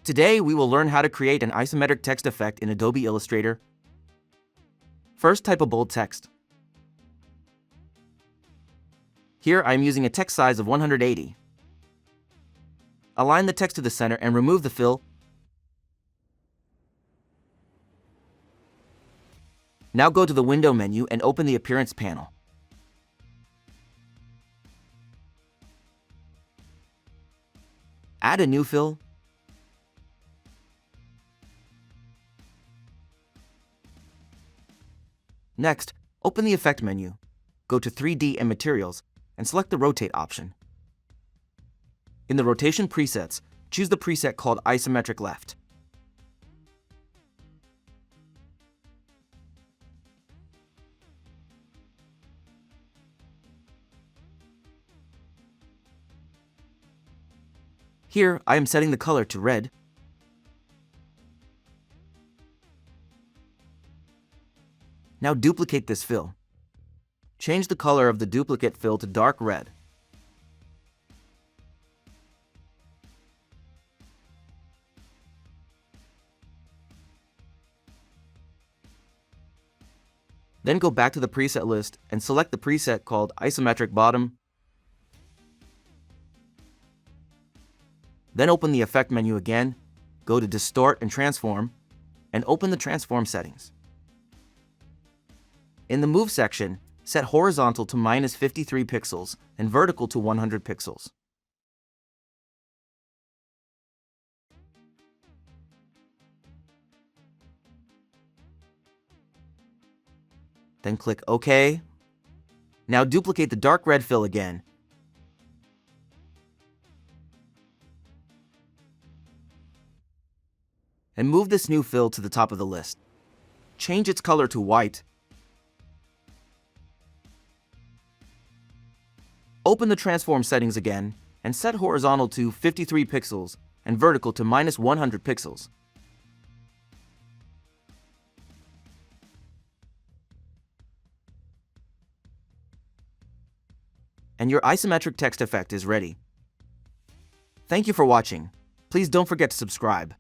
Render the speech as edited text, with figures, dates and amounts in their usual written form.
Today, we will learn how to create an isometric text effect in Adobe Illustrator. First, type a bold text. Here, I am using a text size of 180. Align the text to the center and remove the fill. Now go to the Window menu and open the Appearance panel. Add a new fill. Next, open the Effect menu, go to 3D and Materials, and select the Rotate option. In the Rotation presets, choose the preset called Isometric Left. Here, I am setting the color to red. Now duplicate this fill. Change the color of the duplicate fill to dark red. Then go back to the preset list and select the preset called Isometric Bottom. Then open the Effect menu again, go to Distort and Transform, and open the Transform settings. In the Move section, set horizontal to -53 pixels and vertical to 100 pixels. Then click OK. Now duplicate the dark red fill again. And move this new fill to the top of the list. Change its color to white. Open the Transform settings again and set horizontal to 53 pixels and vertical to -100 pixels. And your isometric text effect is ready. Thank you for watching. Please don't forget to subscribe.